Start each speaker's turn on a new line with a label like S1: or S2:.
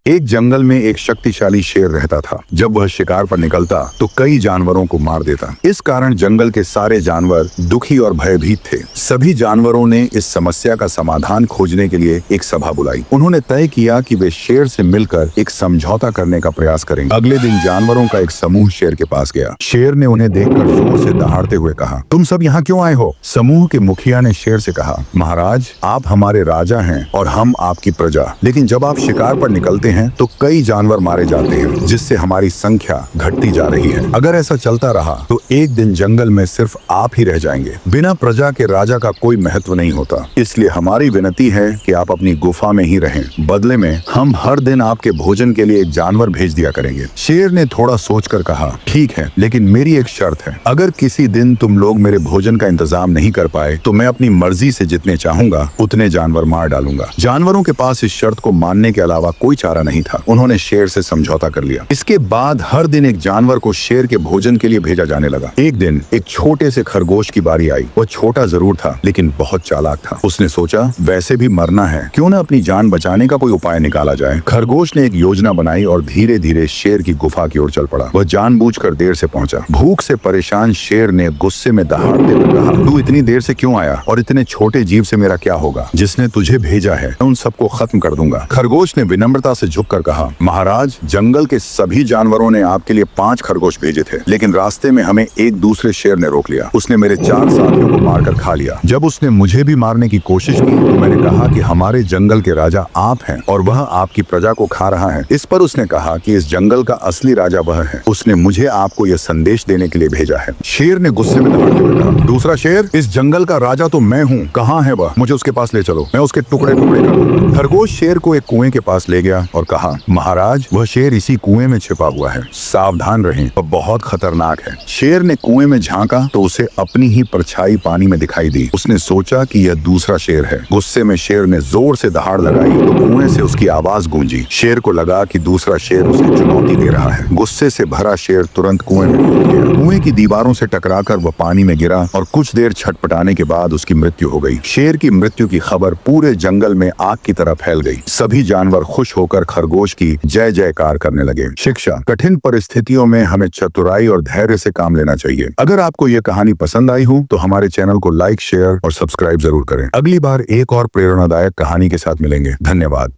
S1: एक जंगल में एक शक्तिशाली शेर रहता था। जब वह शिकार पर निकलता तो कई जानवरों को मार देता। इस कारण जंगल के सारे जानवर दुखी और भयभीत थे। सभी जानवरों ने इस समस्या का समाधान खोजने के लिए एक सभा बुलाई। उन्होंने तय किया कि वे शेर से मिलकर एक समझौता करने का प्रयास करेंगे। अगले दिन जानवरों का एक समूह शेर के पास गया। शेर ने उन्हें देखकर जोर से दहाड़ते हुए कहा, तुम सब यहाँ क्यों आए हो? समूह के मुखिया ने शेर से कहा, महाराज, आप हमारे राजा हैं और हम आपकी प्रजा, लेकिन जब आप शिकार पर निकलते हैं तो कई जानवर मारे जाते हैं, जिससे हमारी संख्या घटती जा रही है। अगर ऐसा चलता रहा तो एक दिन जंगल में सिर्फ आप ही रह जाएंगे। बिना प्रजा के राजा का कोई महत्व नहीं होता। इसलिए हमारी विनती है कि आप अपनी गुफा में ही रहें। बदले में हम हर दिन आपके भोजन के लिए एक जानवर भेज दिया करेंगे। शेर ने थोड़ा सोचकर कहा, ठीक है, लेकिन मेरी एक शर्त है। अगर किसी दिन तुम लोग मेरे भोजन का इंतजाम नहीं कर पाए तो मैं अपनी मर्जी से जितने चाहूंगा उतने जानवर मार डालूंगा। जानवरों के पास इस शर्त को मानने के अलावा कोई चारा नहीं था। उन्होंने शेर से समझौता कर लिया। इसके बाद हर दिन एक जानवर को शेर के भोजन के लिए भेजा जाने लगा। एक दिन एक छोटे से खरगोश की बारी आई। वह छोटा जरूर था लेकिन बहुत चालाक था। उसने सोचा, वैसे भी मरना है, क्यों न अपनी जान बचाने का कोई उपाय निकाला जाए। खरगोश ने एक योजना बनाई और धीरे धीरे शेर की गुफा की ओर चल पड़ा। वह जानबूझकर देर से पहुंचा। भूख से परेशान शेर ने गुस्से में दहाड़ते हुए कहा, तू इतनी देर से क्यों आया और इतने छोटे जीव से मेरा क्या होगा? जिसने तुझे भेजा है मैं उन सबको खत्म कर दूंगा। खरगोश ने विनम्रता से झुककर कहा, महाराज, जंगल के सभी जानवरों ने आपके लिए 5 खरगोश भेजे थे, लेकिन रास्ते में हमें एक दूसरे शेर ने रोक लिया। उसने मेरे 4 साथियों को मारकर खा लिया। जब उसने मुझे भी मारने की कोशिश की तो मैंने कहा कि हमारे जंगल के राजा आप हैं और वह आपकी प्रजा को खा रहा है। इस पर उसने कहा कि इस जंगल का असली राजा वह है। उसने मुझे आपको यह संदेश देने के लिए भेजा है। शेर ने गुस्से में दहाड़ते हुए कहा, दूसरा शेर, इस जंगल का राजा तो मैं हूँ। कहाँ है वह? मुझे उसके पास ले चलो, मैं उसके टुकड़े टुकड़े कर दूंगा। खरगोश शेर को एक कुएं के पास ले गया और कहा, महाराज, वह शेर इसी कुएं में छिपा हुआ है, सावधान रहें, वह बहुत खतरनाक है। शेर ने कुएं में झांका तो उसे अपनी ही परछाई पानी में दिखाई दी। उसने सोचा कि यह दूसरा शेर है। गुस्से में शेर ने जोर से दहाड़ लगाई तो कुएं से उसकी आवाज गूंजी। शेर को लगा कि दूसरा शेर उसे चुनौती दे रहा है। गुस्से से भरा शेर तुरंत कुएं में कूद गया। कुएं की दीवारों से टकराकर वह पानी में गिरा और कुछ देर छटपटाने के बाद उसकी मृत्यु हो गई। शेर की मृत्यु की खबर पूरे जंगल में आग की तरह फैल गई। सभी जानवर खुश होकर खरगोश की जय जयकार करने लगे। शिक्षा, कठिन परिस्थितियों में हमें चतुराई और धैर्य से काम लेना चाहिए। अगर आपको ये कहानी पसंद आई हो तो हमारे चैनल को लाइक, शेयर और सब्सक्राइब जरूर करें। अगली बार एक और प्रेरणादायक कहानी के साथ मिलेंगे। धन्यवाद।